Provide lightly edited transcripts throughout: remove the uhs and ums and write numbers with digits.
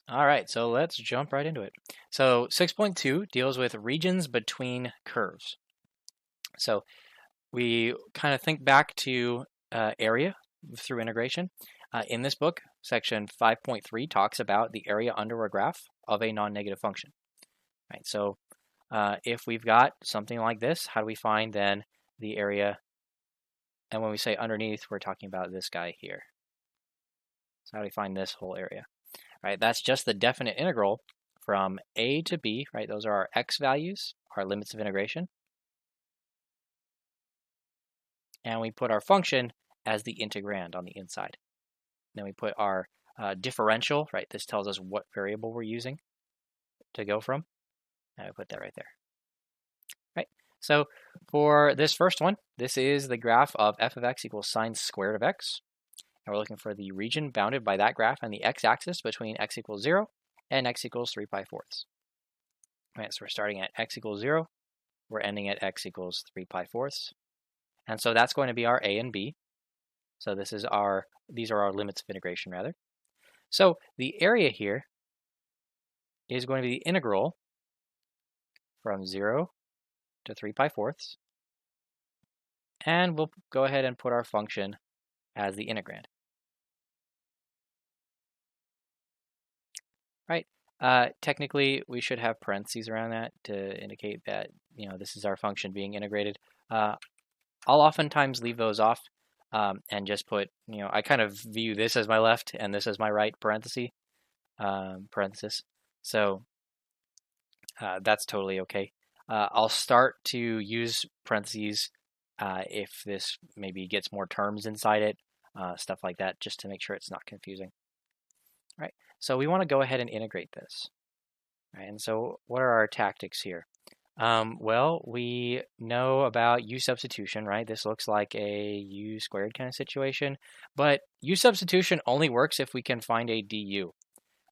All right, so let's jump right into it. So 6.2 deals with regions between curves. So we kind of think back to area through integration. In this book, section 5.3 talks about the area under a graph of a non-negative function. Right. So if we've got something like this, how do we find then the area? And when we say underneath, we're talking about this guy here. So how do we find this whole area? Right. That's just the definite integral from a to b. Right. Those are our x values, our limits of integration. And we put our function as the integrand on the inside. Then we put our differential, right? This tells us what variable we're using to go from. And I put that right there. Right. So for this first one, this is the graph of f of x equals sine squared of x. And we're looking for the region bounded by that graph and the x-axis between x equals 0 and x equals 3 pi fourths. Right, so we're starting at x equals 0. We're ending at x equals 3 pi fourths. And so that's going to be our a and b. So these are our limits of integration, rather. So the area here is going to be the integral from 0 to 3 pi fourths. And we'll go ahead and put our function as the integrand. Right. Technically, we should have parentheses around that to indicate that, this is our function being integrated. I'll oftentimes leave those off and just put, I kind of view this as my left and this as my right parenthesis. So that's totally okay. I'll start to use parentheses if this maybe gets more terms inside it, stuff like that, just to make sure it's not confusing. Right. So we want to go ahead and integrate this. Right, and so what are our tactics here? Well, we know about u substitution, right? This looks like a u squared kind of situation, but u substitution only works if we can find a du,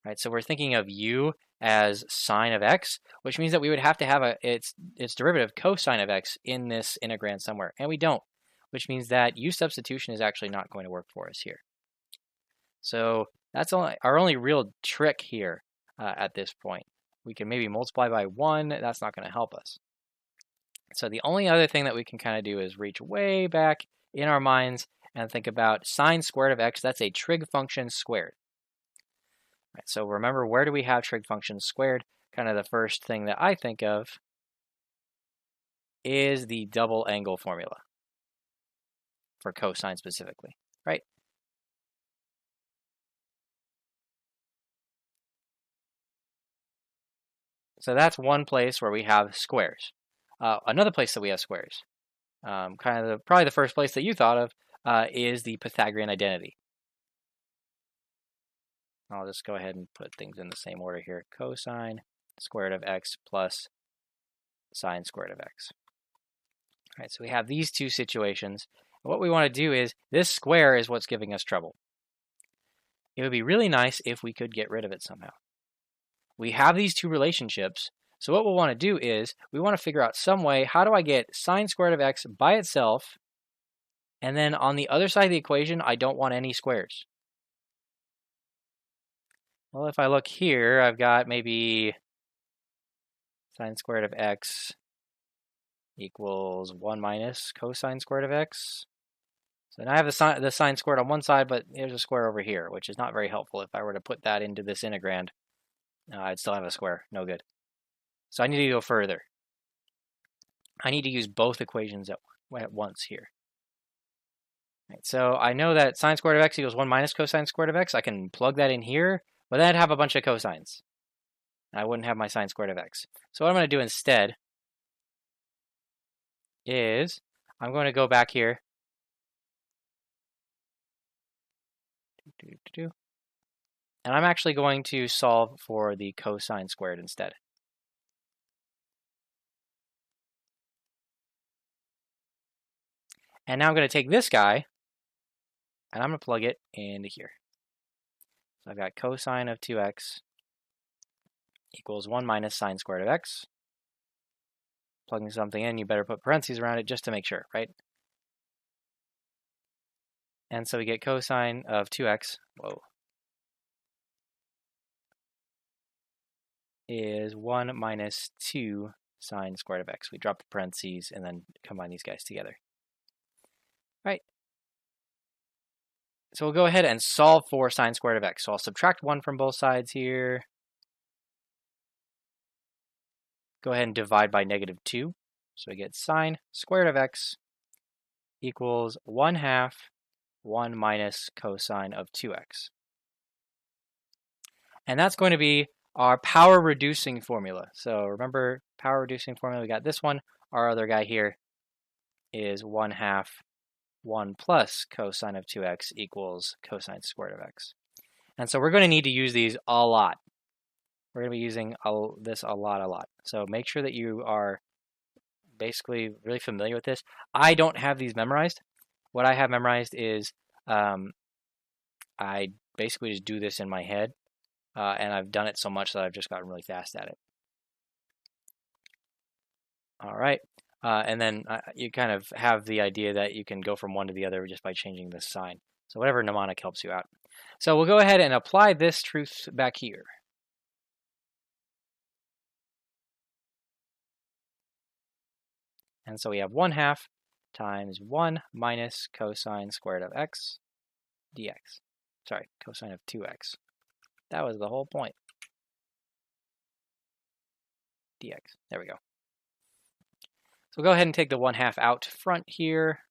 right? So we're thinking of u as sine of x, which means that we would have to have its derivative cosine of x in this integrand somewhere, and we don't, which means that u substitution is actually not going to work for us here. So that's our only real trick here at this point. We can maybe multiply by 1. That's not going to help us. So the only other thing that we can kind of do is reach way back in our minds and think about sine squared of x. That's a trig function squared. Right, so remember, where do we have trig functions squared? Kind of the first thing that I think of is the double angle formula for cosine specifically, right? So that's one place where we have squares. Another place that we have squares, probably the first place that you thought of, is the Pythagorean identity. I'll just go ahead and put things in the same order here. Cosine squared of x plus sine squared of x. All right, so we have these two situations. And what we want to do is, this square is what's giving us trouble. It would be really nice if we could get rid of it somehow. We have these two relationships, so what we'll want to do is, we want to figure out some way, how do I get sine squared of x by itself, and then on the other side of the equation, I don't want any squares. Well, if I look here, I've got maybe sine squared of x equals 1 minus cosine squared of x. So now I have the sine squared on one side, but there's a square over here, which is not very helpful. If I were to put that into this integrand, I'd still have a square. No good. So I need to go further. I need to use both equations at once here. Right, so I know that sine squared of x equals 1 minus cosine squared of x. I can plug that in here, but then I'd have a bunch of cosines. I wouldn't have my sine squared of x. So what I'm going to do instead is I'm going to go back here. And I'm actually going to solve for the cosine squared instead. And now I'm going to take this guy, and I'm going to plug it into here. So I've got cosine of 2x equals 1 minus sine squared of x. Plugging something in, you better put parentheses around it just to make sure, right? And so we get cosine of 2x, is 1 minus 2 sine squared of x. We drop the parentheses and then combine these guys together. Right. So we'll go ahead and solve for sine squared of x. So I'll subtract 1 from both sides here. Go ahead and divide by -2. So we get sine squared of x equals 1/2 1 minus cosine of 2x. And that's going to be our power reducing formula. So remember, power reducing formula, we got this one. Our other guy here is 1/2 1 plus cosine of 2x equals cosine squared of x. And so we're going to need to use these a lot. We're going to be using this a lot. So make sure that you are basically really familiar with this. I don't have these memorized. What I have memorized is I basically just do this in my head, and I've done it so much that I've just gotten really fast at it. All right, and then you kind of have the idea that you can go from one to the other just by changing the sign. So whatever mnemonic helps you out. So we'll go ahead and apply this truth back here. And so we have 1/2 times 1 minus cosine squared of x dx. Sorry, cosine of 2x. That was the whole point. Dx. There we go. So we'll go ahead and take the 1/2 out front here.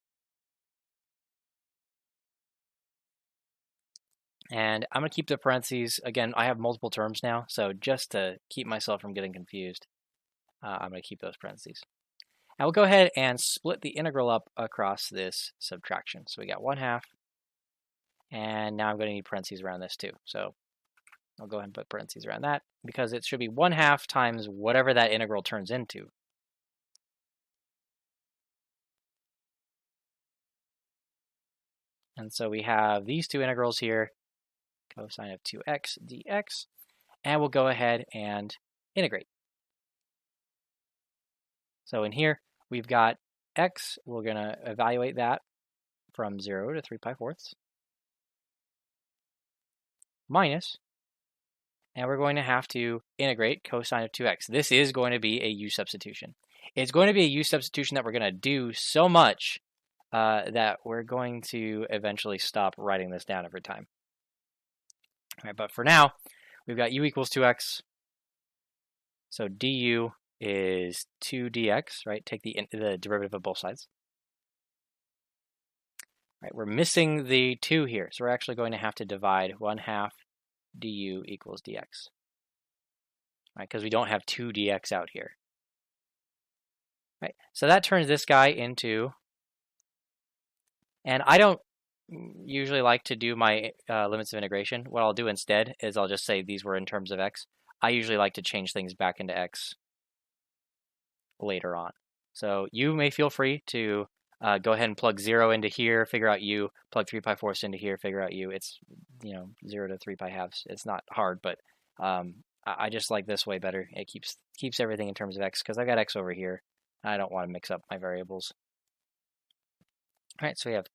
And I'm going to keep the parentheses. Again, I have multiple terms now, so just to keep myself from getting confused, I'm going to keep those parentheses. And we'll go ahead and split the integral up across this subtraction. So we got 1/2, and now I'm going to need parentheses around this too. So I'll go ahead and put parentheses around that, because it should be 1/2 times whatever that integral turns into. And so we have these two integrals here, cosine of 2x dx, and we'll go ahead and integrate. So in here, we've got x. We're going to evaluate that from 0 to 3/4 minus, and we're going to have to integrate cosine of 2x. This is going to be a u substitution. It's going to be a u substitution that we're going to do so much that we're going to eventually stop writing this down every time. All right, but for now, we've got u equals 2x. So du is 2 dx, right? Take the derivative of both sides. All right, we're missing the 2 here, so we're actually going to have to divide 1/2 du equals dx, right? Because we don't have 2 dx out here. Right, so that turns this guy into, and I don't usually like to do my limits of integration. What I'll do instead is I'll just say these were in terms of x. I usually like to change things back into x later on. So you may feel free to go ahead and plug 0 into here, figure out u, plug 3/4 into here, figure out u. It's 0 to 3/2. It's not hard, but I just like this way better. It keeps everything in terms of x, because I've got x over here. I don't want to mix up my variables. All right, so we have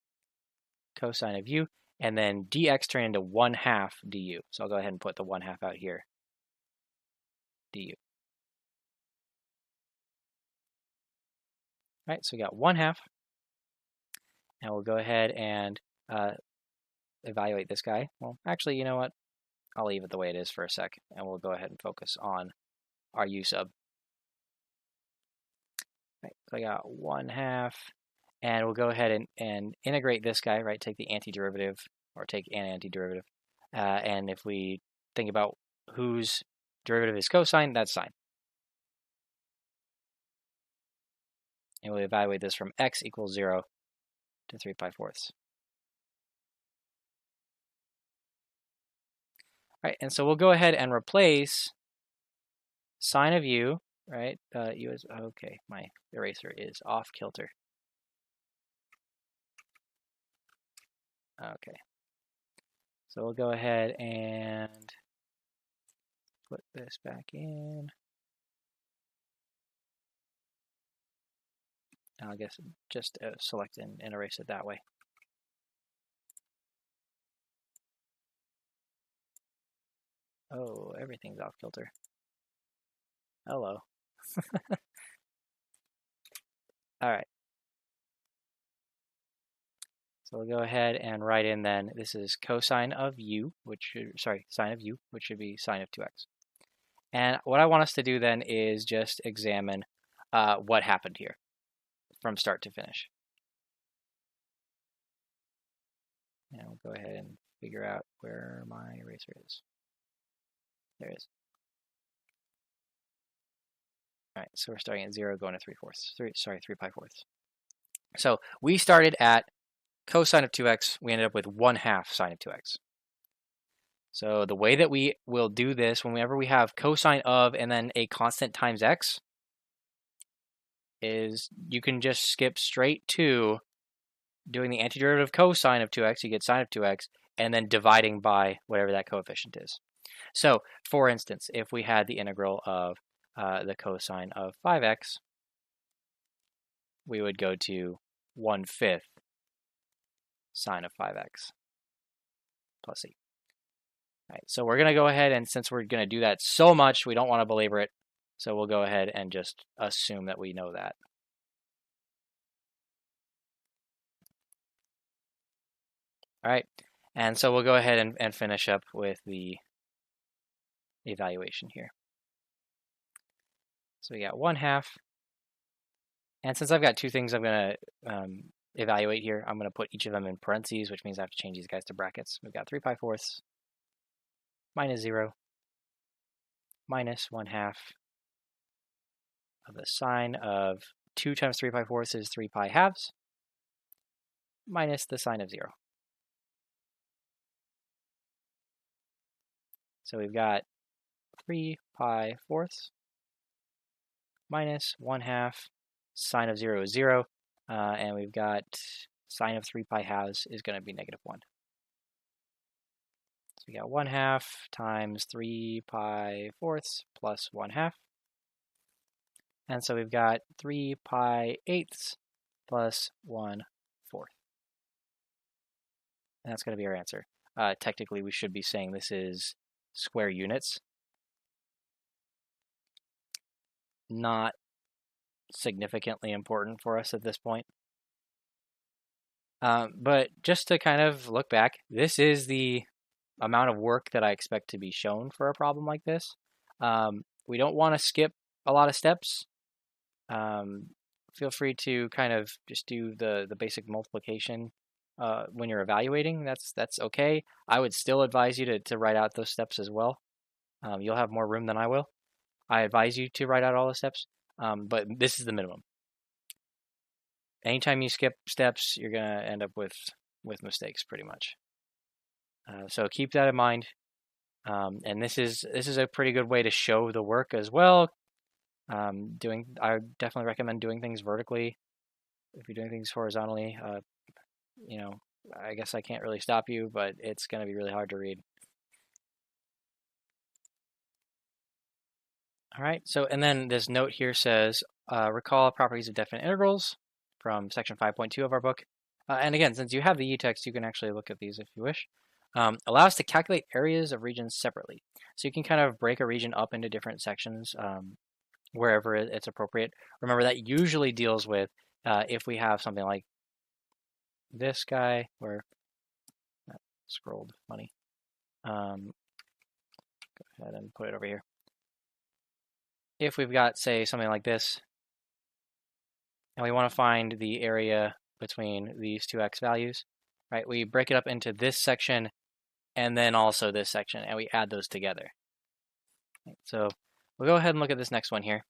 cosine of u, and then dx turned into 1/2 du. So I'll go ahead and put the 1/2 out here, du. All right, so we got 1/2, and we'll go ahead and evaluate this guy. Well, actually, you know what? I'll leave it the way it is for a sec, and we'll go ahead and focus on our u sub. Right, so I got 1/2, and we'll go ahead and integrate this guy, right? Take the antiderivative, or take an antiderivative. And if we think about whose derivative is cosine, that's sine. And we'll evaluate this from x equals 0 to 3/4. Right, and so we'll go ahead and replace sine of u, right? U is, okay, my eraser is off kilter. Okay, so we'll go ahead and put this back in. I guess just select and erase it that way. Oh, everything's off kilter. Hello. All right. So we'll go ahead and write in then, this is cosine of u, sine of u, which should be sine of 2x. And what I want us to do then is just examine what happened here from start to finish. And we'll go ahead and figure out where my eraser is. There it is. All right, so we're starting at 0, going to 3 pi fourths. So we started at cosine of 2x. We ended up with 1/2 sine of 2x. So the way that we will do this, whenever we have cosine of and then a constant times x, is you can just skip straight to doing the antiderivative of cosine of 2x, you get sine of 2x, and then dividing by whatever that coefficient is. So, for instance, if we had the integral of the cosine of 5x, we would go to 1/5 sine of 5x plus e. All right, so we're going to go ahead, and since we're going to do that so much, we don't want to belabor it, so we'll go ahead and just assume that we know that. All right, and so we'll go ahead and finish up with the evaluation here. So we got 1/2, and since I've got two things I'm going to evaluate here, I'm going to put each of them in parentheses, which means I have to change these guys to brackets. We've got 3 pi fourths minus 0 minus 1/2 of the sine of 2 times 3 pi fourths is 3 pi halves minus the sine of 0. So we've got 3 pi fourths minus 1/2 sine of 0 is 0, and we've got sine of 3 pi halves is going to be -1. So we got 1/2 times 3 pi fourths plus 1/2. And so we've got 3 pi eighths plus 1/4. And that's going to be our answer. Technically, we should be saying this is square units. Not significantly important for us at this point. But just to kind of look back, this is the amount of work that I expect to be shown for a problem like this. We don't want to skip a lot of steps. Feel free to kind of just do the basic multiplication when you're evaluating. That's okay. I would still advise you to write out those steps as well. You'll have more room than I will. I advise you to write out all the steps, but this is the minimum. Anytime you skip steps, you're going to end up with mistakes pretty much. So keep that in mind. And this is a pretty good way to show the work as well. I definitely recommend doing things vertically. If you're doing things horizontally, I guess I can't really stop you, but it's going to be really hard to read. All right, so and then this note here says, recall properties of definite integrals from section 5.2 of our book. And again, since you have the e-text, you can actually look at these if you wish. Allow us to calculate areas of regions separately. So you can kind of break a region up into different sections wherever it's appropriate. Remember, that usually deals with if we have something like this guy, where that scrolled funny. Go ahead and put it over here. If we've got, say, something like this, and we want to find the area between these two x values, right? We break it up into this section and then also this section, and we add those together. So we'll go ahead and look at this next one here.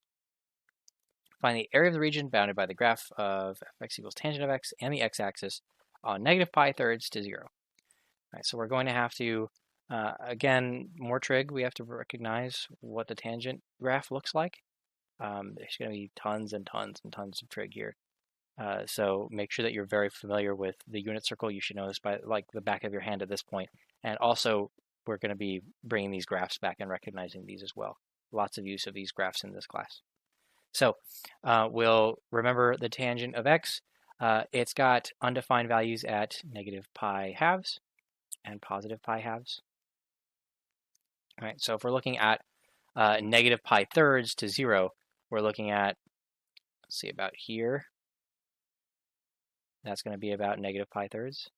Find the area of the region bounded by the graph of fx equals tangent of x and the x-axis on -pi3 to 0. All right, so we're going to have to, again, more trig, we have to recognize what the tangent graph looks like. There's going to be tons and tons and tons of trig here. So make sure that you're very familiar with the unit circle. You should know this by like the back of your hand at this point. And also, we're going to be bringing these graphs back and recognizing these as well. Lots of use of these graphs in this class. So we'll remember the tangent of x. It's got undefined values at -pi halves and +pi halves. All right, so if we're looking at negative pi thirds to 0, we're looking at, let's see, about here. That's going to be about negative pi thirds.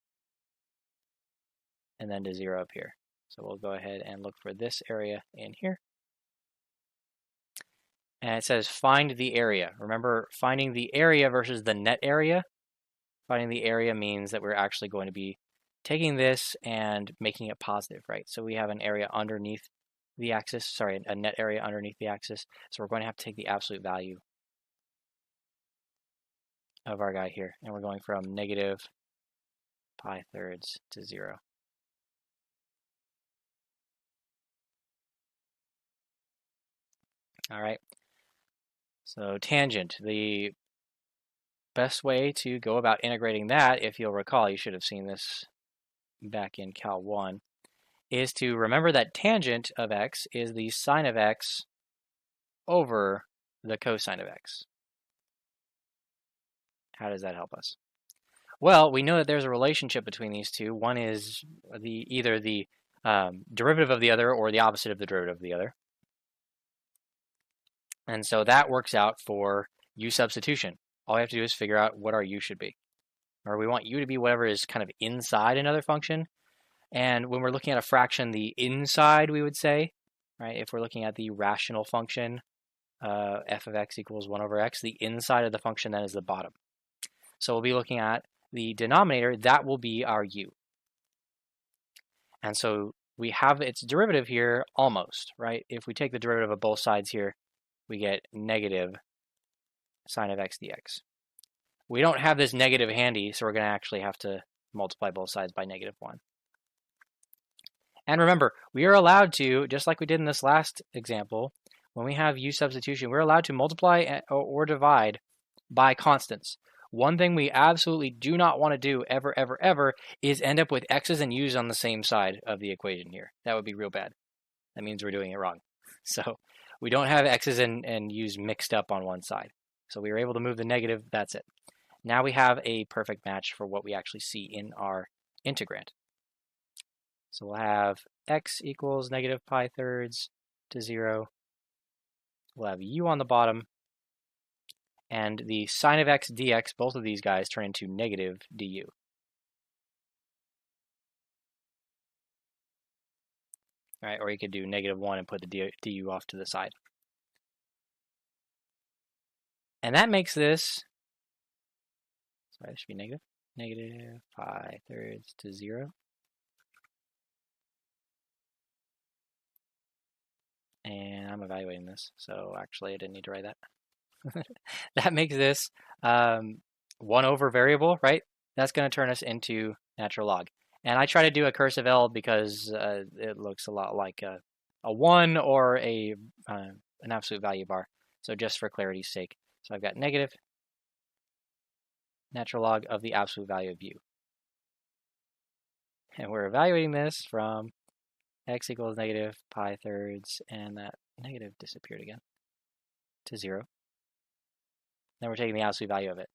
And then to 0 up here. So we'll go ahead and look for this area in here. And it says find the area. Remember, finding the area versus the net area. Finding the area means that we're actually going to be taking this and making it positive, right? So we have an area underneath the axis, sorry, a net area underneath the axis. So we're going to have to take the absolute value of our guy here. And we're going from negative pi thirds to 0. All right. So tangent, the best way to go about integrating that, if you'll recall, you should have seen this back in Cal 1, is to remember that tangent of x is the sine of x over the cosine of x. How does that help us? Well, we know that there's a relationship between these two. One is either the derivative of the other or the opposite of the derivative of the other. And so that works out for u substitution. All we have to do is figure out what our u should be. Or we want u to be whatever is kind of inside another function. And when we're looking at a fraction, the inside, we would say, right? If we're looking at the rational function, f of x equals 1 over x, the inside of the function then is the bottom. So we'll be looking at the denominator, that will be our u. And so we have its derivative here almost, right? If we take the derivative of both sides here, we get negative sine of x dx. We don't have this negative handy, so we're going to actually have to multiply both sides by negative 1. And remember, we are allowed to, just like we did in this last example, when we have u substitution, we're allowed to multiply or divide by constants. One thing we absolutely do not want to do ever, ever, ever is end up with x's and u's on the same side of the equation here. That would be real bad. That means we're doing it wrong. So we don't have x's and u's mixed up on one side. So we were able to move the negative, that's it. Now we have a perfect match for what we actually see in our integrand. So we'll have x equals negative pi thirds to 0. We'll have u on the bottom. And the sine of x dx, both of these guys turn into negative du. All right, or you could do negative 1 and put the du off to the side. And that makes this, sorry, this should be negative pi thirds to 0. And I'm evaluating this, so actually I didn't need to write that. That makes this 1 over variable, right? That's going to turn us into natural log. And I try to do a cursive L because it looks a lot like a 1 or an absolute value bar. So just for clarity's sake. So I've got negative natural log of the absolute value of u. And we're evaluating this from x equals negative pi thirds, and that negative disappeared again, to 0. Then we're taking the absolute value of it.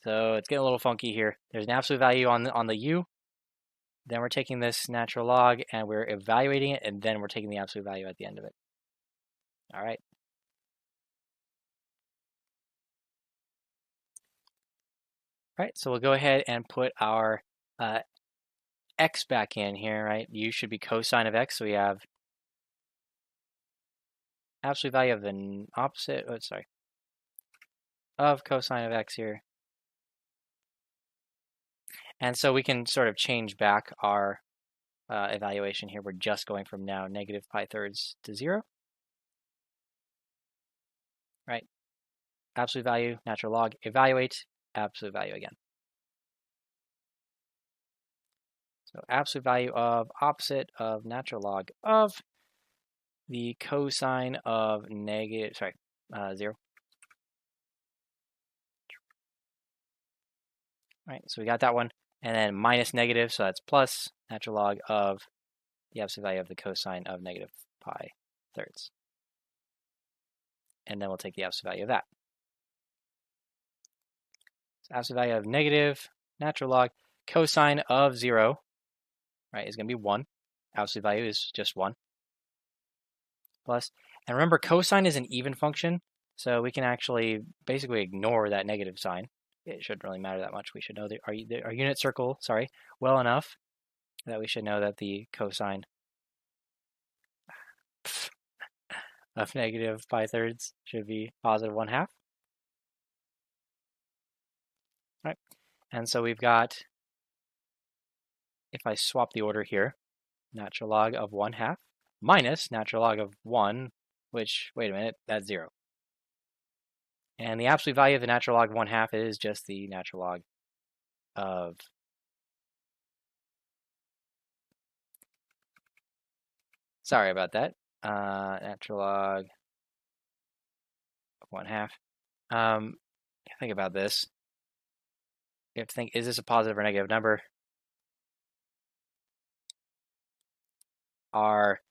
So it's getting a little funky here. There's an absolute value on the u. Then we're taking this natural log, and we're evaluating it, and then we're taking the absolute value at the end of it. All right. All right, so we'll go ahead and put our x back in here, right? U should be cosine of x, so we have absolute value of the opposite, of cosine of x here. And so we can sort of change back our evaluation here. We're just going from now negative pi thirds to 0. Right? Absolute value, natural log, evaluate, absolute value again. So absolute value of opposite of natural log of the cosine of 0. Right, so we got that one. And then minus negative, so that's plus natural log of the absolute value of the cosine of negative pi thirds. And then we'll take the absolute value of that. So absolute value of negative natural log cosine of 0, right, is going to be 1. Absolute value is just 1. plus. And remember, cosine is an even function, so we can actually basically ignore that negative sign. It shouldn't really matter that much. We should know our unit circle, well enough that we should know that the cosine of negative pi thirds should be positive 1/2. Right, and so we've got, if I swap the order here, natural log of 1/2 minus natural log of 1, which, wait a minute, that's 0. And the absolute value of the natural log of 1/2 is just the natural log of sorry about that. Natural log of 1/2. Think about this. You have to think, is this a positive or negative number? Our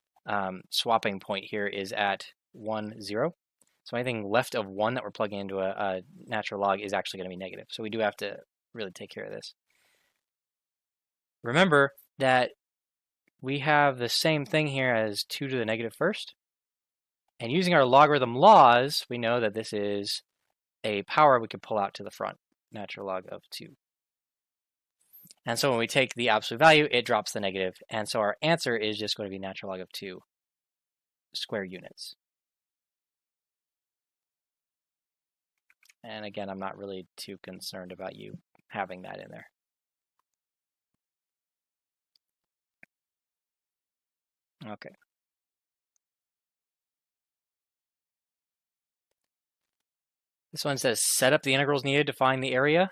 swapping point here is at 1, 0. So anything left of 1 that we're plugging into a natural log is actually going to be negative. So we do have to really take care of this. Remember that we have the same thing here as 2 to the negative first. And using our logarithm laws, we know that this is a power we could pull out to the front, natural log of 2. And so when we take the absolute value, it drops the negative. And so our answer is just going to be natural log of 2 square units. And again, I'm not really too concerned about you having that in there. Okay. This one says, set up the integrals needed to find the area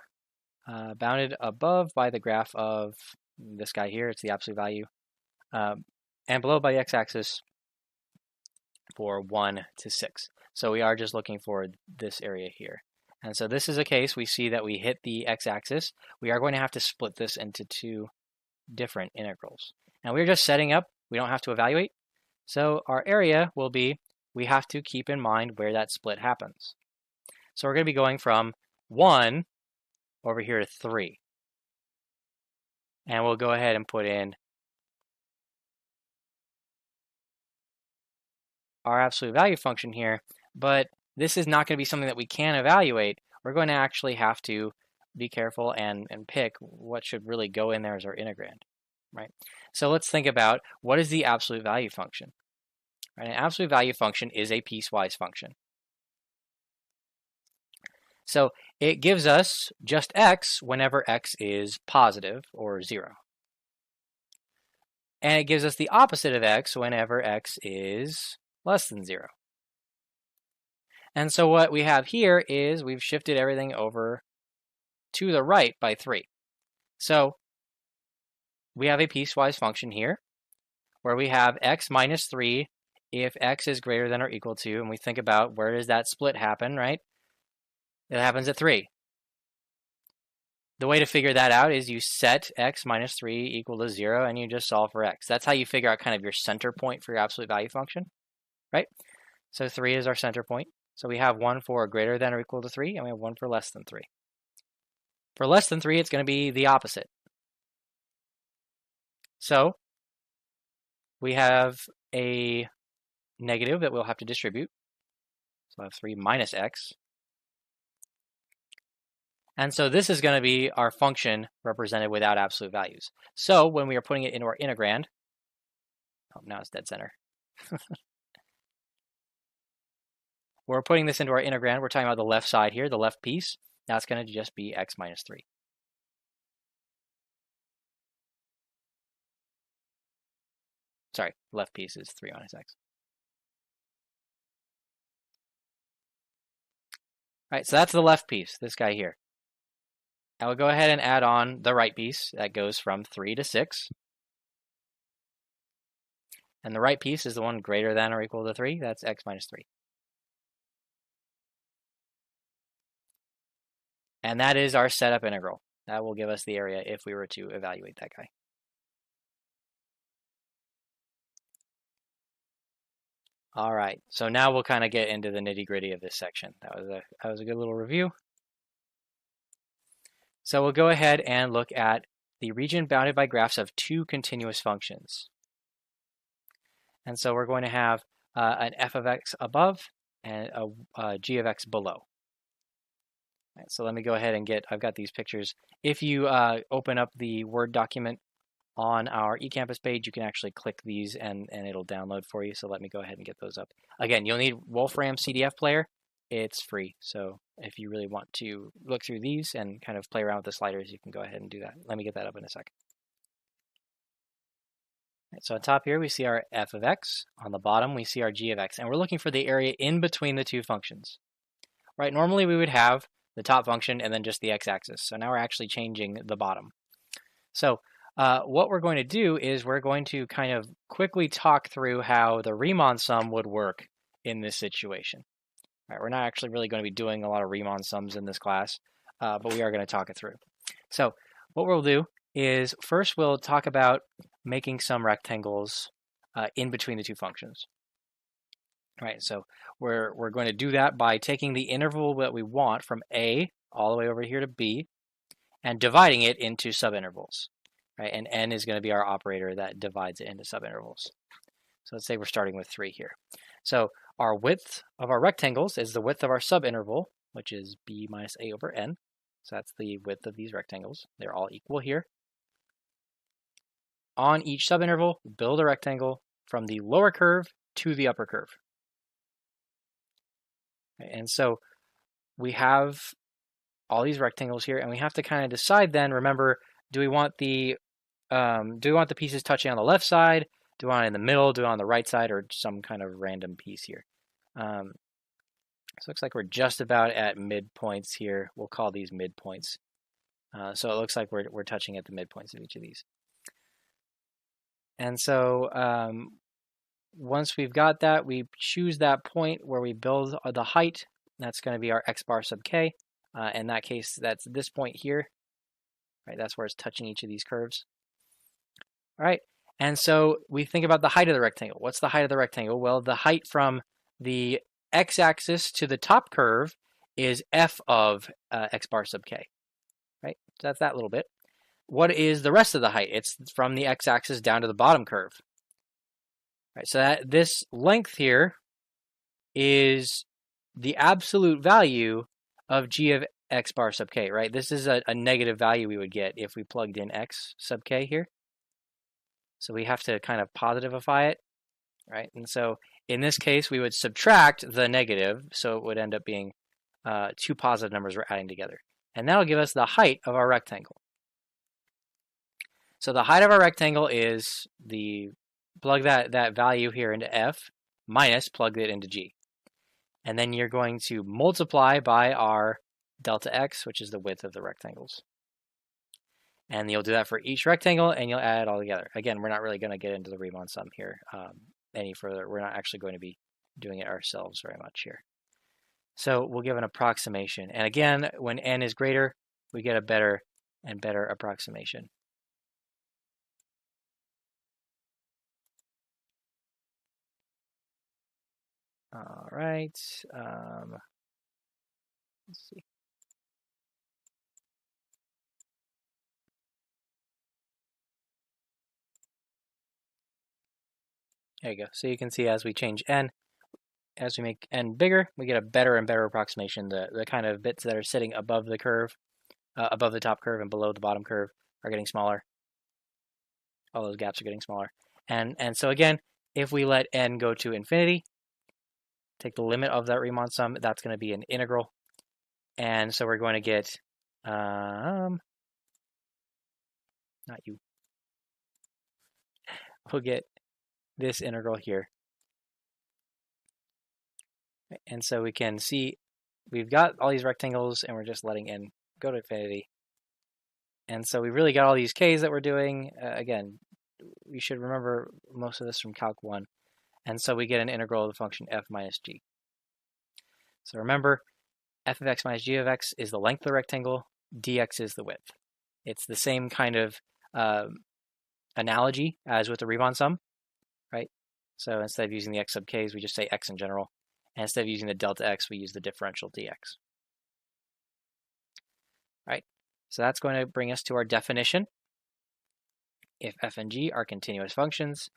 bounded above by the graph of this guy here. It's the absolute value. And below by the x-axis for 1 to 6. So we are just looking for this area here. And so this is a case we see that we hit the x-axis. We are going to have to split this into 2 different integrals. And we're just setting up. We don't have to evaluate. So our area will be, we have to keep in mind where that split happens. So we're going to be going from 1 over here to 3. And we'll go ahead and put in our absolute value function here, but this is not going to be something that we can evaluate. We're going to actually have to be careful and pick what should really go in there as our integrand, right? So let's think about, what is the absolute value function? Right, an absolute value function is a piecewise function. So it gives us just x whenever x is positive or 0. And it gives us the opposite of x whenever x is less than 0. And so what we have here is we've shifted everything over to the right by 3. So we have a piecewise function here where we have x minus 3 if x is greater than or equal to, and we think about where does that split happen, right? It happens at 3. The way to figure that out is you set x minus 3 equal to 0 and you just solve for x. That's how you figure out kind of your center point for your absolute value function, right? So 3 is our center point. So we have 1 for greater than or equal to 3, and we have 1 for less than 3. For less than 3, it's going to be the opposite. So we have a negative that we'll have to distribute. So I have 3 minus x. And so this is going to be our function represented without absolute values. So when we are putting it into our integrand, oh, now it's dead center. We're putting this into our integrand. We're talking about the left side here, the left piece. That's going to just be x minus 3. Sorry, left piece is 3 minus x. All right, so that's the left piece, this guy here. I will go ahead and add on the right piece that goes from 3 to 6. And the right piece is the one greater than or equal to 3. That's x minus 3. And that is our setup integral. That will give us the area if we were to evaluate that guy. All right, so now we'll kind of get into the nitty-gritty of this section. That was a good little review. So we'll go ahead and look at the region bounded by graphs of 2 continuous functions. And so we're going to have an f of x above and a g of x below. Right, so let me go ahead and I've got these pictures. If you open up the Word document on our eCampus page, you can actually click these and it'll download for you. So let me go ahead and get those up. Again, you'll need Wolfram CDF player. It's free. So if you really want to look through these and kind of play around with the sliders, you can go ahead and do that. Let me get that up in a second. Right, so on top here, we see our f of x. On the bottom, we see our g of x. And we're looking for the area in between the two functions. Right, normally we would have the top function and then just the x-axis. So now we're actually changing the bottom. So what we're going to do is we're going to kind of quickly talk through how the Riemann sum would work in this situation. All right, we're not actually really going to be doing a lot of Riemann sums in this class, but we are going to talk it through. So what we'll do is first we'll talk about making some rectangles in between the two functions. All right, so we're going to do that by taking the interval that we want from A all the way over here to B and dividing it into subintervals. Right, and n is going to be our operator that divides it into subintervals. So let's say we're starting with 3 here. So our width of our rectangles is the width of our subinterval, which is b minus a over n. So that's the width of these rectangles. They're all equal here. On each subinterval, build a rectangle from the lower curve to the upper curve. And so we have all these rectangles here, and we have to kind of decide then, remember, do we want the pieces touching on the left side? Do we want it in the middle? Do we want it on the right side, or some kind of random piece here? So it looks like we're just about at midpoints here. We'll call these midpoints. So it looks like we're touching at the midpoints of each of these. And so once we've got that, we choose that point where we build the height. That's going to be our x bar sub k. In that case, that's this point here. Right, that's where it's touching each of these curves. All right, and so we think about the height of the rectangle. What's the height of the rectangle? Well, the height from the x-axis to the top curve is f of x bar sub k. Right, so that's that little bit. What is the rest of the height? It's from the x-axis down to the bottom curve. Right, so that this length here is the absolute value of g of x bar sub k, right? This is a negative value we would get if we plugged in x sub k here. So we have to kind of positivify it, right? And so in this case, we would subtract the negative, so it would end up being 2 positive numbers we're adding together. And that'll give us the height of our rectangle. So the height of our rectangle is plug that value here into f minus plug it into g. And then you're going to multiply by our delta x, which is the width of the rectangles. And you'll do that for each rectangle, and you'll add it all together. Again, we're not really going to get into the Riemann sum here any further. We're not actually going to be doing it ourselves very much here. So we'll give an approximation. And again, when n is greater, we get a better and better approximation. All right. Let's see. There you go. So you can see as we change n, as we make n bigger, we get a better and better approximation. The kind of bits that are sitting above the curve, above the top curve and below the bottom curve are getting smaller. All those gaps are getting smaller. And so again, if we let n go to infinity, take the limit of that Riemann sum, that's going to be an integral. And so we're going to get, not you, we'll get this integral here. And so we can see we've got all these rectangles and we're just letting n go to infinity. And so we really got all these k's that we're doing. Again, we should remember most of this from Calc 1. And so we get an integral of the function f minus g. So remember, f of x minus g of x is the length of the rectangle, dx is the width. It's the same kind of analogy as with the Riemann sum, right? So instead of using the x sub k's, we just say x in general. And instead of using the delta x, we use the differential dx. Right? So that's going to bring us to our definition. If f and g are continuous functions,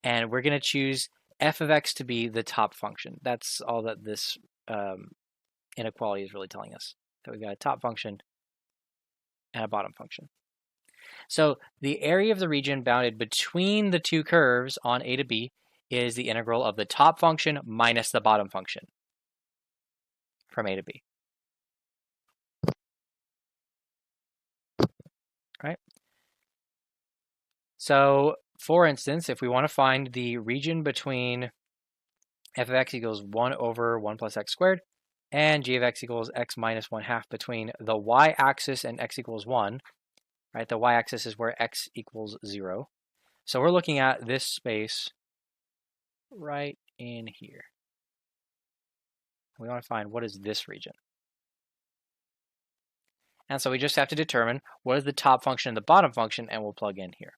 and we're going to choose f of x to be the top function. That's all that this inequality is really telling us, that we've got a top function and a bottom function. So the area of the region bounded between the two curves on a to b is the integral of the top function minus the bottom function from a to b. Right? So for instance, if we want to find the region between f of x equals 1 over 1 plus x squared and g of x equals x minus 1/2 between the y-axis and x equals 1, right? The y-axis is where x equals 0. So we're looking at this space right in here. We want to find what is this region. And so we just have to determine what is the top function and the bottom function, and we'll plug in here.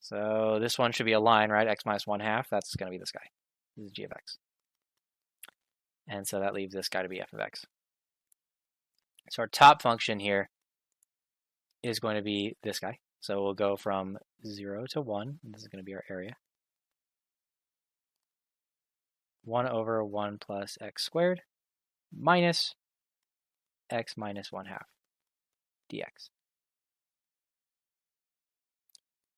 So this one should be a line, right? X minus 1/2, that's going to be this guy. This is g of x. And so that leaves this guy to be f of x. So our top function here is going to be this guy. So we'll go from 0 to 1, and this is going to be our area. 1 over 1 plus x squared minus x minus 1/2 dx.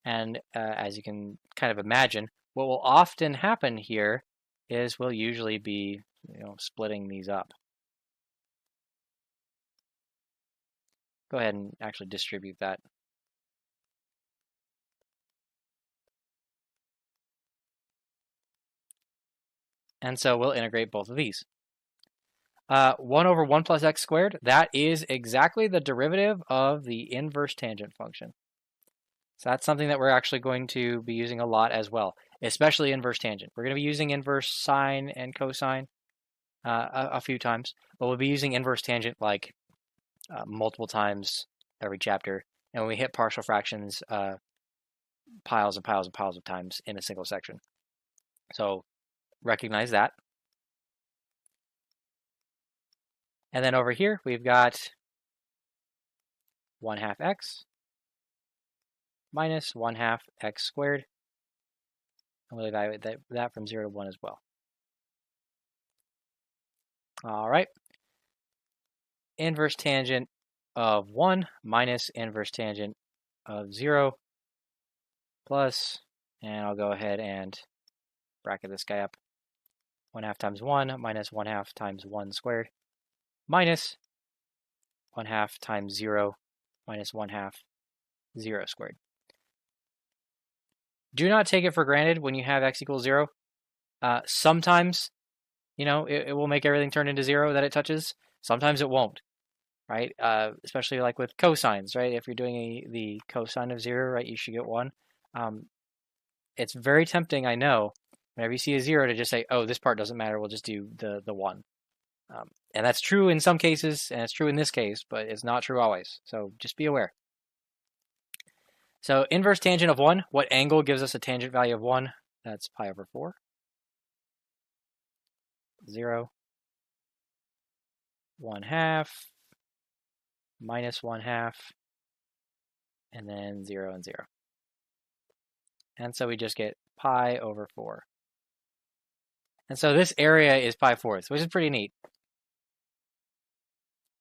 And as you can kind of imagine, what will often happen here is we'll usually be splitting these up. Go ahead and actually distribute that. And so we'll integrate both of these. 1 over 1 plus x squared, that is exactly the derivative of the inverse tangent function. So that's something that we're actually going to be using a lot as well, especially inverse tangent. We're going to be using inverse sine and cosine a few times, but we'll be using inverse tangent like multiple times every chapter. And when we hit partial fractions, piles and piles and piles of times in a single section. So recognize that. And then over here, we've got 1/2 x minus 1/2 x squared. And we'll evaluate that from 0 to 1 as well. All right. Inverse tangent of 1 minus inverse tangent of 0 plus, and I'll go ahead and bracket this guy up. 1/2 times 1 minus 1/2 times 1 squared minus 1/2 times 0 minus 1/2 0 squared. Do not take it for granted when you have x equals 0. Sometimes, it will make everything turn into 0 that it touches. Sometimes it won't, right? Especially like with cosines, right? If you're doing the cosine of 0, right, you should get 1. It's very tempting, I know, whenever you see a 0 to just say, oh, this part doesn't matter, we'll just do the 1. And that's true in some cases, and it's true in this case, but it's not true always. So just be aware. So inverse tangent of 1, what angle gives us a tangent value of 1? That's pi over 4. 0. 1/2 minus 1/2, and then 0 and 0. And so we just get pi over 4. And so this area is pi fourths, which is pretty neat.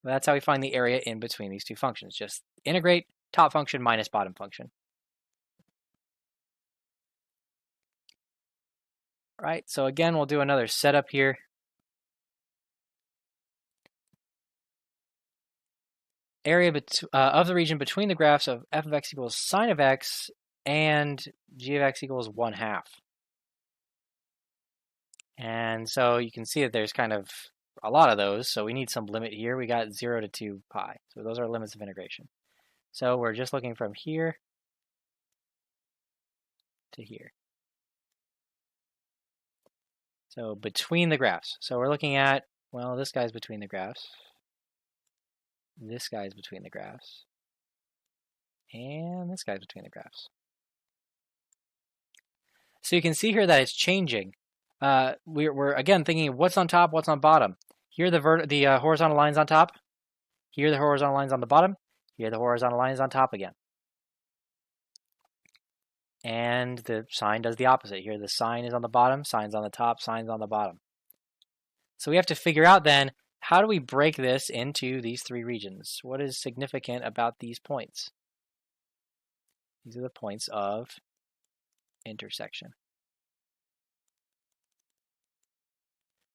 But that's how we find the area in between these two functions. Just integrate top function minus bottom function. All right, so again, we'll do another setup here. Area of the region between the graphs of f of x equals sine of x and g of x equals 1/2. And so you can see that there's kind of a lot of those, so we need some limit here. We got 0 to 2 pi, so those are limits of integration. So we're just looking from here to here. So between the graphs. So we're looking at, well, this guy's between the graphs. This guy's between the graphs. And this guy's between the graphs. So you can see here that it's changing. We're again thinking what's on top, what's on bottom. Here the horizontal lines on top. Here the horizontal lines on the bottom. Here the horizontal lines on top again. And the sine does the opposite. Here the sine is on the bottom, sine's on the top, sine's on the bottom. So we have to figure out then, how do we break this into these three regions? What is significant about these points? These are the points of intersection.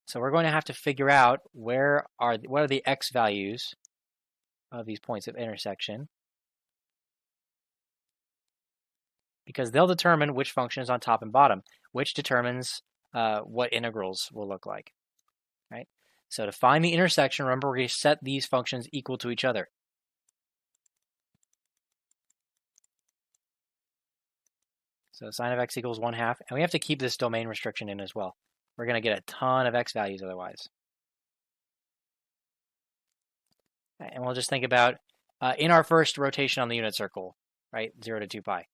So we're going to have to figure out what are the x values of these points of intersection, because they'll determine which function is on top and bottom, which determines what integrals will look like, right? So to find the intersection, remember we're going to set these functions equal to each other. So sine of x equals 1/2, and we have to keep this domain restriction in as well. We're going to get a ton of x values otherwise. And we'll just think about, in our first rotation on the unit circle, right, 0 to 2 pi,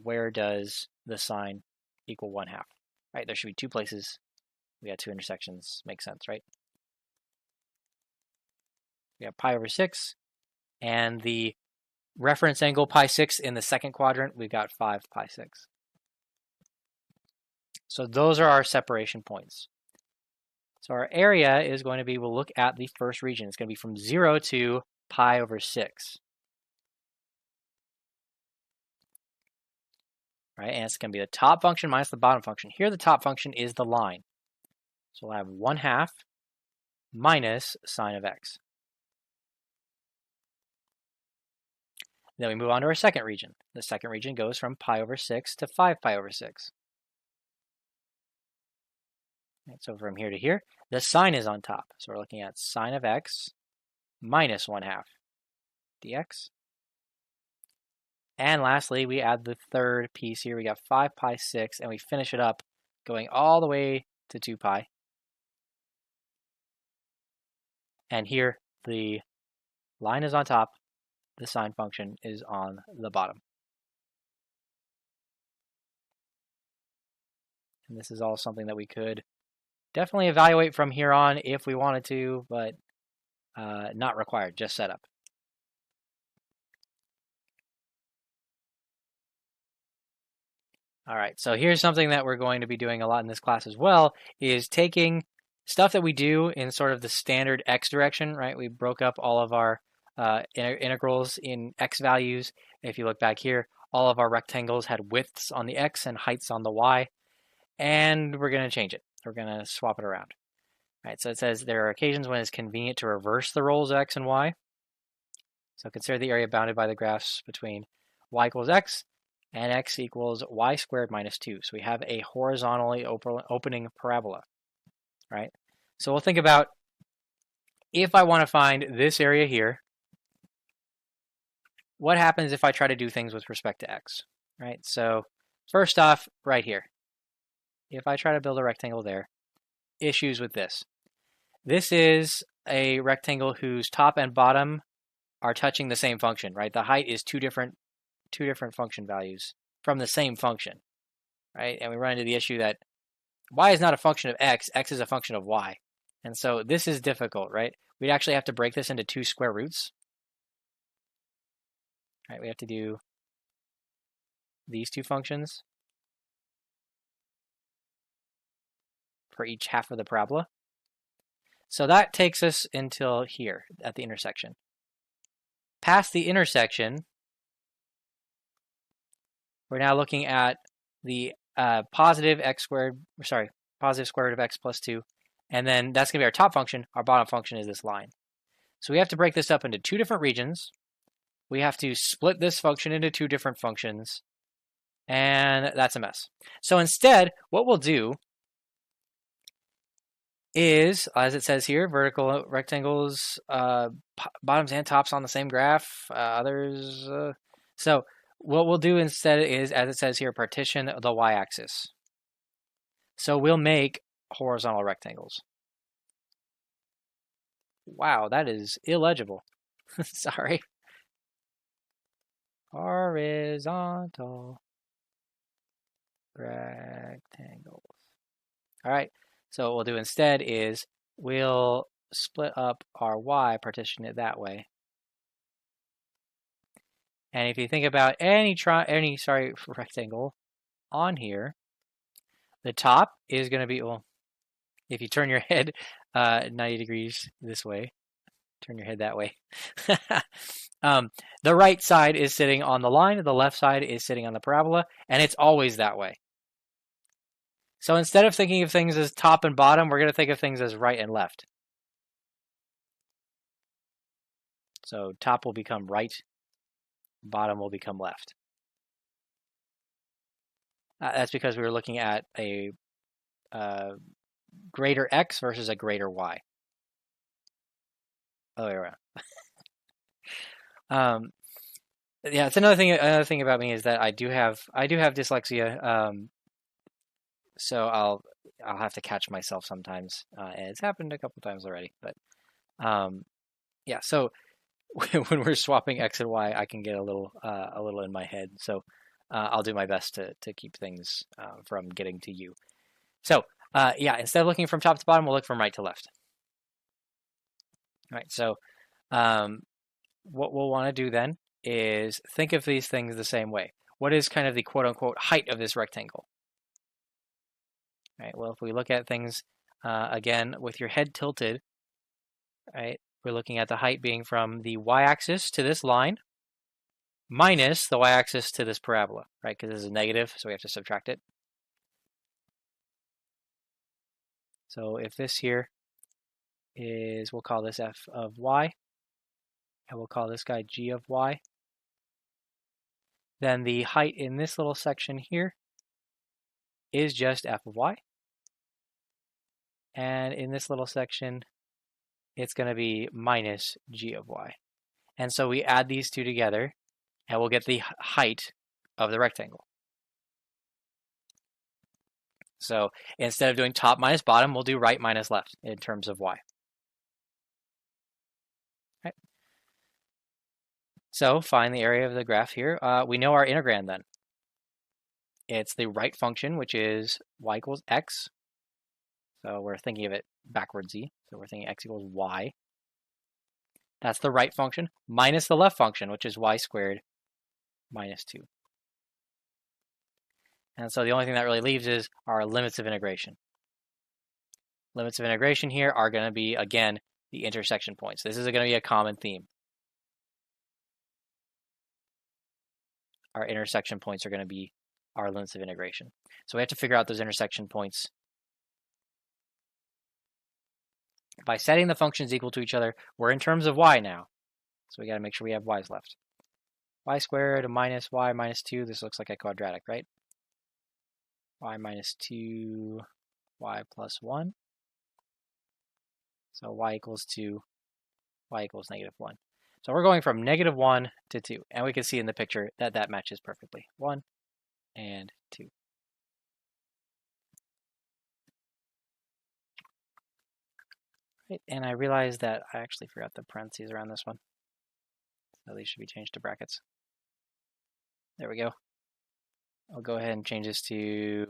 where does the sine equal 1/2? Right, there should be two places. We got two intersections. Makes sense, right? We have pi over 6, and the reference angle pi 6 in the second quadrant, we've got 5 pi 6. So those are our separation points. So our area is going to be, we'll look at the first region. It's going to be from 0 to pi over 6. Right, and it's going to be the top function minus the bottom function. Here the top function is the line. So we'll have 1/2 minus sine of x. Then we move on to our second region. The second region goes from pi over 6 to 5 pi over 6. Right, so from here to here, the sine is on top. So we're looking at sine of x minus 1/2 dx. And lastly, we add the third piece here. We got 5 pi 6, and we finish it up going all the way to 2 pi. And here, the line is on top. The sine function is on the bottom. And this is all something that we could definitely evaluate from here on if we wanted to, but not required, just set up. All right, so here's something that we're going to be doing a lot in this class as well, is taking stuff that we do in sort of the standard x direction, right? We broke up all of our integrals in x values. If you look back here, all of our rectangles had widths on the x and heights on the y, and we're going to change it. We're going to swap it around. All right, so it says there are occasions when it's convenient to reverse the roles of x and y. So consider the area bounded by the graphs between y equals x and x equals y squared minus 2. So we have a horizontally opening parabola, right? So we'll think about, if I want to find this area here, what happens if I try to do things with respect to x, right? So first off, right here, if I try to build a rectangle there, issues with this. This is a rectangle whose top and bottom are touching the same function, right? The height is two different function values from the same function, right? And we run into the issue that y is not a function of x is a function of y. And so this is difficult, right? We'd actually have to break this into two square roots. Right, we have to do these two functions for each half of the parabola. So that takes us until here at the intersection. Past the intersection, we're now looking at the positive square root of x plus 2, and then that's going to be our top function. Our bottom function is this line. So we have to break this up into two different regions. We have to split this function into two different functions, and that's a mess. So instead, what we'll do is, as it says here, vertical rectangles, bottoms and tops on the same graph, others. So what we'll do instead is, as it says here, partition the y-axis. So we'll make horizontal rectangles. Wow, that is illegible. Sorry. Horizontal rectangles. All right, so what we'll do instead is we'll split up our y, partition it that way. And if you think about any rectangle, on here, the top is going to be, well, if you turn your head 90 degrees this way, turn your head that way. The right side is sitting on the line, the left side is sitting on the parabola, and it's always that way. So instead of thinking of things as top and bottom, we're going to think of things as right and left. So top will become right, bottom will become left. That's because we were looking at a greater x versus a greater y. Oh, way around. Yeah, it's another thing. Another thing about me is that I do have dyslexia. So I'll have to catch myself sometimes, and it's happened a couple times already. But yeah, so when we're swapping x and y, I can get a little in my head. So I'll do my best to keep things from getting to you. So yeah, instead of looking from top to bottom, we'll look from right to left. All right. So what we'll want to do then is think of these things the same way. What is kind of the quote-unquote height of this rectangle? Right. Well, if we look at things again with your head tilted, right, we're looking at the height being from the y-axis to this line minus the y-axis to this parabola, right? Because this is negative, so we have to subtract it. So if this here is, we'll call this f of y, and we'll call this guy g of y, then the height in this little section here is just f of y. And in this little section, it's going to be minus g of y. And so we add these two together, and we'll get the height of the rectangle. So instead of doing top minus bottom, we'll do right minus left in terms of y. Right. So find the area of the graph here. We know our integrand then. It's the right function, which is y equals x. So we're thinking of it backwardsy. So we're thinking x equals y. That's the right function minus the left function, which is y squared minus 2. And so the only thing that really leaves is our limits of integration. Limits of integration here are going to be, again, the intersection points. This is going to be a common theme. Our intersection points are going to be our limits of integration. So we have to figure out those intersection points by setting the functions equal to each other. We're in terms of y now, so we got to make sure we have y's left. Y squared minus y minus 2, this looks like a quadratic, right? Y minus 2, y plus 1. So y equals 2, y equals negative 1. So we're going from negative 1 to 2, and we can see in the picture that that matches perfectly. 1 and 2. Right, and I realized that I actually forgot the parentheses around this one. So these should be changed to brackets. There we go. I'll go ahead and change this to,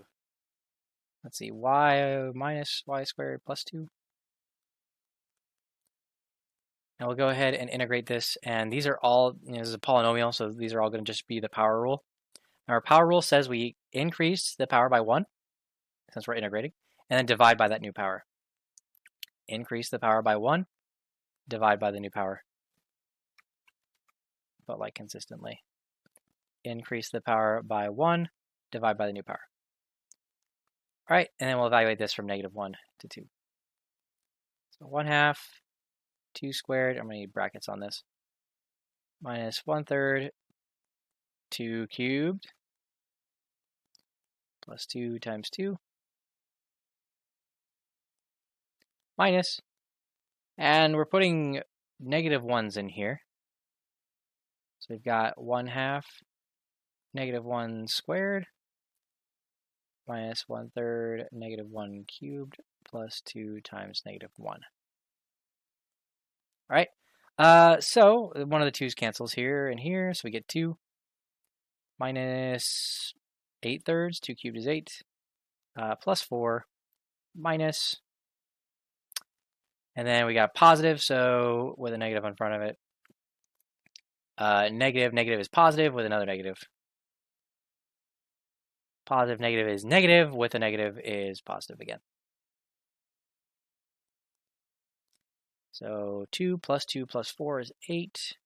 let's see, y minus y squared plus 2. And we'll go ahead and integrate this. And these are all, this is a polynomial, so these are all going to just be the power rule. Now our power rule says we increase the power by 1, since we're integrating, and then divide by that new power. Increase the power by 1, divide by the new power. But like consistently. Increase the power by 1, divide by the new power. All right, and then we'll evaluate this from negative 1 to 2. So 1/2, 2 squared, I'm going to need brackets on this, minus 1/3, 2 cubed, plus 2 times 2, minus, and we're putting negative 1s in here. So we've got 1/2, negative 1 squared, minus 1/3, negative 1 cubed, plus 2 times negative 1. All right, so one of the 2's cancels here and here, so we get 2 minus 8/3, 2 cubed is 8, plus 4, minus, and then we got positive, so with a negative in front of it. Negative is positive with another negative. Positive, negative is negative. With a negative is positive again. So 2 plus 2 plus 4 is 8.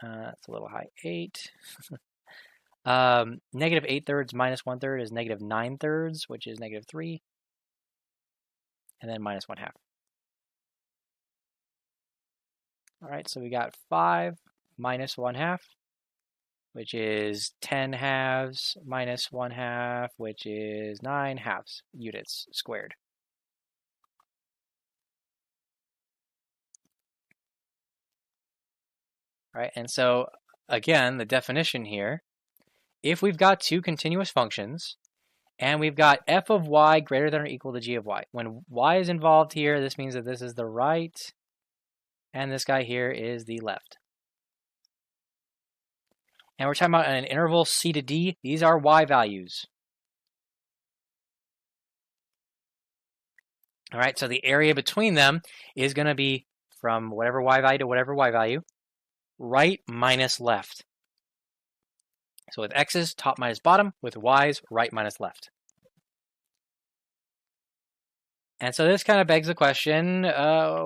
That's a little high. 8. Negative 8/3 minus 1/3 is negative 9/3, which is negative 3. And then minus 1/2. All right, so we got 5 minus 1/2, which is 10 halves, minus 1/2, which is 9 halves units squared. All right, and so again, the definition here, if we've got two continuous functions, and we've got f of y greater than or equal to g of y. When y is involved here, this means that this is the right, and this guy here is the left. And we're talking about an interval c to d. These are y values. All right, so the area between them is going to be from whatever y value to whatever y value, right minus left. So with x's, top minus bottom. With y's, right minus left. And so this kind of begs the question,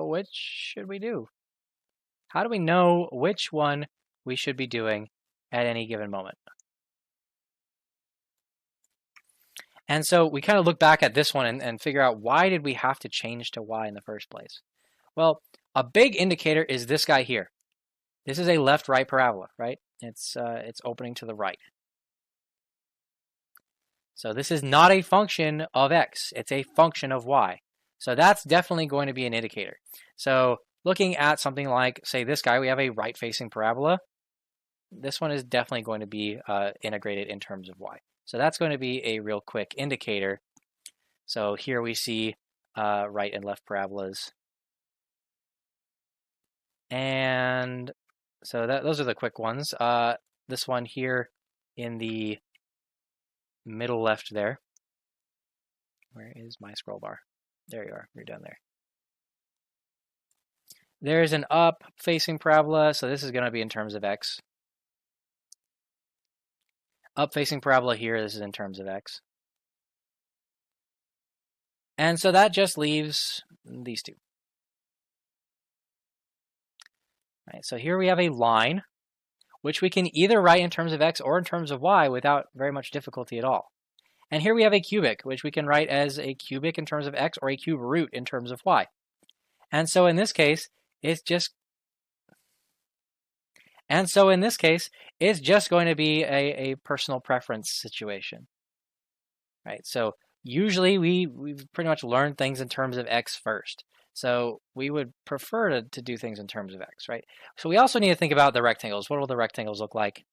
which should we do? How do we know which one we should be doing at any given moment? And so we kind of look back at this one and figure out, why did we have to change to y in the first place? Well, a big indicator is this guy here. This is a left-right parabola, right? It's opening to the right. So this is not a function of x. It's a function of y. So that's definitely going to be an indicator. So looking at something like, say, this guy, we have a right-facing parabola. This one is definitely going to be integrated in terms of y. So that's going to be a real quick indicator. So here we see right and left parabolas. And so those are the quick ones. This one here in the middle left there. Where is my scroll bar? There you are. You're down there. There's an up-facing parabola. So this is going to be in terms of x. Up-facing parabola here, this is in terms of x. And so that just leaves these two. All right, so here we have a line, which we can either write in terms of x or in terms of y without very much difficulty at all. And here we have a cubic, which we can write as a cubic in terms of x or a cube root in terms of y. And so in this case, it's just going to be a personal preference situation, right? So usually we've pretty much learned things in terms of x first. So we would prefer to do things in terms of x, right? So we also need to think about the rectangles. What will the rectangles look like?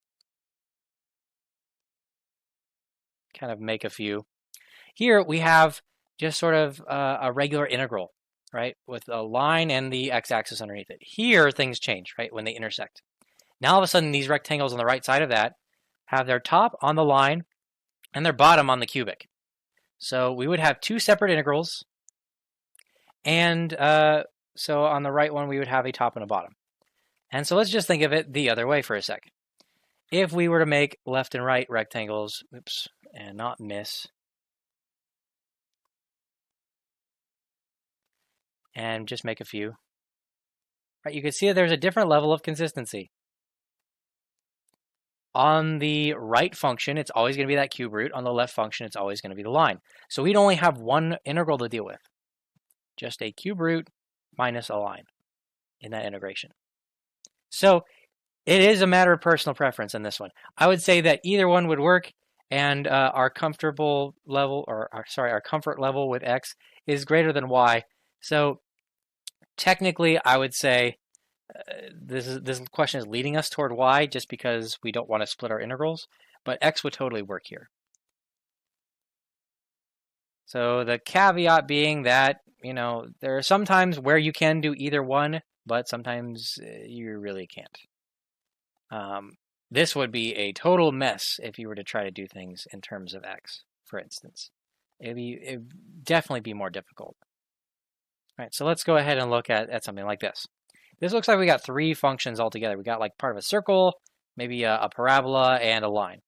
Kind of make a few. Here we have just sort of a regular integral, right? With a line and the x-axis underneath it. Here things change, right? When they intersect. Now all of a sudden these rectangles on the right side of that have their top on the line and their bottom on the cubic. So we would have two separate integrals. And so on the right one, we would have a top and a bottom. And so let's just think of it the other way for a sec. If we were to make left and right rectangles, oops, and not miss, and just make a few, right, you can see that there's a different level of consistency. On the right function, it's always going to be that cube root. On the left function, it's always going to be the line. So we'd only have one integral to deal with. Just a cube root minus a line in that integration. So it is a matter of personal preference in this one. I would say that either one would work, and our comfort level with x is greater than y. So technically, I would say this question is leading us toward y just because we don't want to split our integrals, but x would totally work here. So the caveat being that, there are some times where you can do either one, but sometimes you really can't. This would be a total mess if you were to try to do things in terms of x, for instance. It'd definitely be more difficult. All right, so let's go ahead and look at something like this. This looks like we got three functions altogether. We got like part of a circle, maybe a parabola, and a line.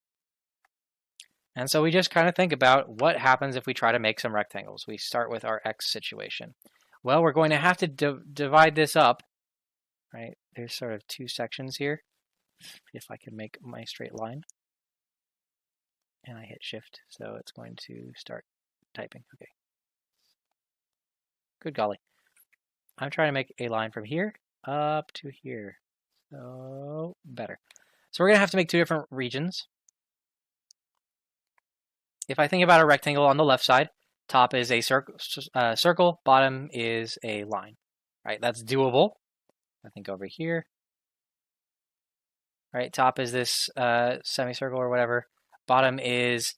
And so we just kind of think about what happens if we try to make some rectangles. We start with our x situation. Well, we're going to have to divide this up, right? There's sort of two sections here. If I can make my straight line. And I hit shift, so it's going to start typing. Okay. Good golly. I'm trying to make a line from here up to here. So better. So we're going to have to make two different regions. If I think about a rectangle on the left side, top is a circle, bottom is a line. Right, that's doable. I think over here. Right, top is this semicircle or whatever. Bottom is,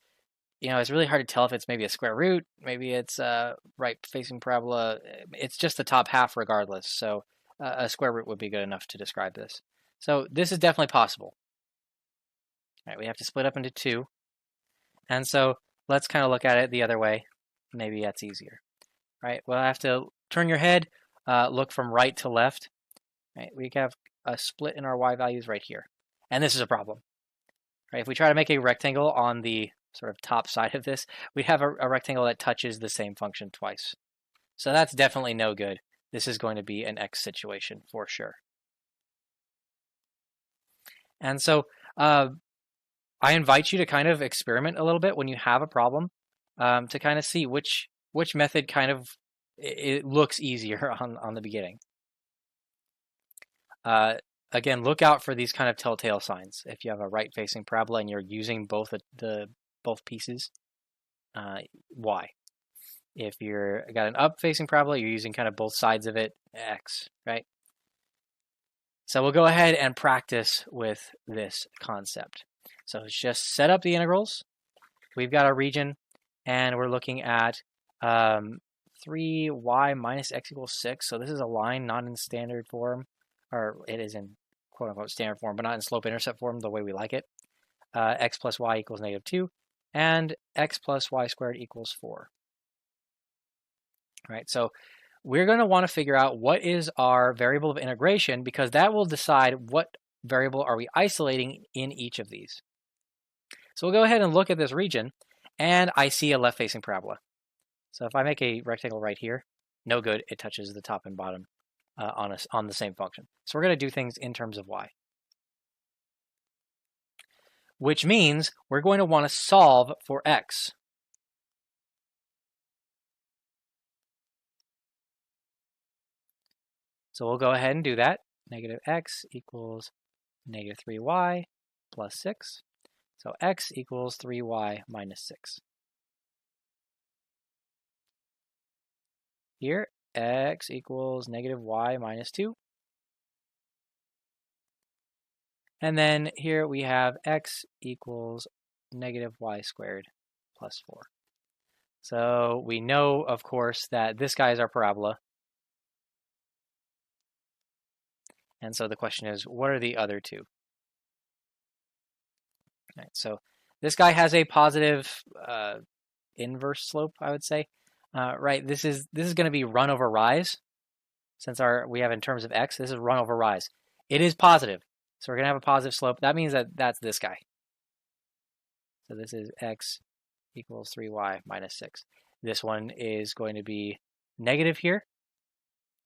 it's really hard to tell if it's maybe a square root, maybe it's a right-facing parabola. It's just the top half regardless. So a square root would be good enough to describe this. So this is definitely possible. All right, we have to split up into two. And so let's kind of look at it the other way. Maybe that's easier. Right, we'll have to turn your head, look from right to left. Right, we have a split in our y values right here. And this is a problem. Right, if we try to make a rectangle on the sort of top side of this, we have a rectangle that touches the same function twice. So that's definitely no good. This is going to be an x situation for sure. And so I invite you to kind of experiment a little bit when you have a problem to kind of see which method kind of it looks easier on the beginning. Again, look out for these kind of telltale signs. If you have a right-facing parabola and you're using both pieces, y. If you're got an up-facing parabola, you're using kind of both sides of it, x, right? So we'll go ahead and practice with this concept. So it's just set up the integrals. We've got a region, and we're looking at 3y minus x equals 6. So this is a line not in standard form, or it is in quote-unquote standard form, but not in slope-intercept form the way we like it. X plus y equals -2, and x plus y squared equals 4. All right, so we're going to want to figure out what is our variable of integration, because that will decide what variable are we isolating in each of these. So we'll go ahead and look at this region, and I see a left-facing parabola. So if I make a rectangle right here, no good, it touches the top and bottom on the same function. So we're going to do things in terms of y. Which means we're going to want to solve for x. So we'll go ahead and do that. Negative x equals -3y plus 6. So x equals 3y minus 6. Here, x equals -y minus 2. And then here we have x equals -y squared plus 4. So we know, of course, that this guy is our parabola. And so the question is, what are the other two? All right, so this guy has a positive inverse slope, I would say. Right, this is going to be run over rise. Since we have in terms of x, this is run over rise. It is positive, so we're going to have a positive slope. That means that that's this guy. So this is x equals 3y minus 6. This one is going to be negative here.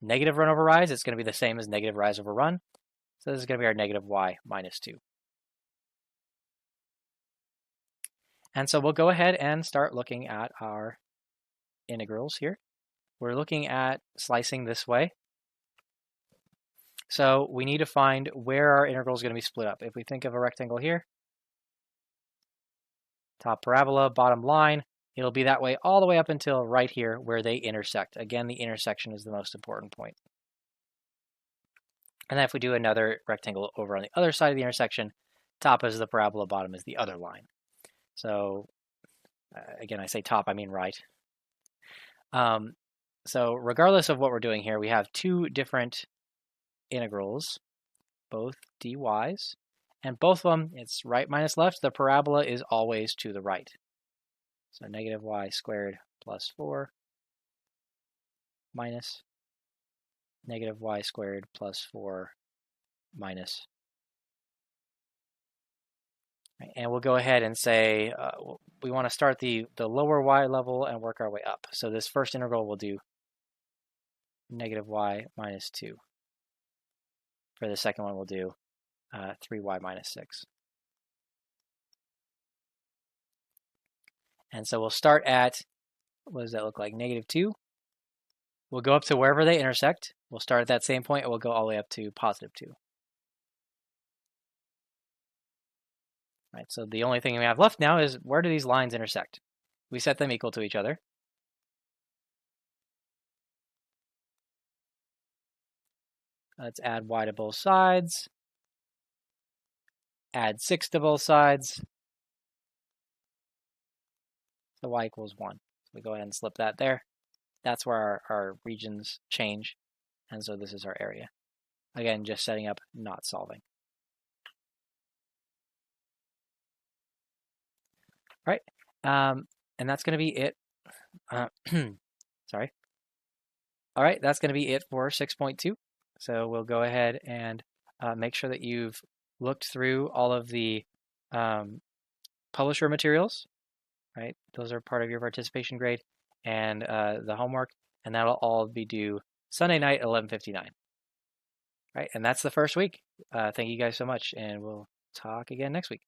Negative run over rise, it's going to be the same as negative rise over run. So this is going to be our -y minus 2. And so we'll go ahead and start looking at our integrals here. We're looking at slicing this way. So we need to find where our integral is going to be split up. If we think of a rectangle here, top parabola, bottom line, it'll be that way all the way up until right here where they intersect. Again, the intersection is the most important point. And then if we do another rectangle over on the other side of the intersection, top is the parabola, bottom is the other line. So again, I say top, I mean right. So regardless of what we're doing here, we have two different integrals, both dy's, and both of them, it's right minus left. The parabola is always to the right. So -y squared plus 4 minus -y squared plus 4 minus. Right? And we'll go ahead and say we want to start the lower y level and work our way up. So this first integral we'll do negative y minus 2. For the second one we'll do 3y minus 6. And so we'll start at, what does that look like, negative 2. We'll go up to wherever they intersect. We'll start at that same point and we'll go all the way up to positive 2. Right, so the only thing we have left now is where do these lines intersect? We set them equal to each other. Let's add y to both sides. Add 6 to both sides. So y equals 1. So we go ahead and slip that there. That's where our regions change. And so this is our area. Again, just setting up, not solving. All right, and that's going to be it. Sorry. All right, that's going to be it for 6.2. So we'll go ahead and make sure that you've looked through all of the publisher materials, right? Those are part of your participation grade and the homework, and that'll all be due Sunday night at 11:59. Right, and that's the first week. Thank you guys so much, and we'll talk again next week.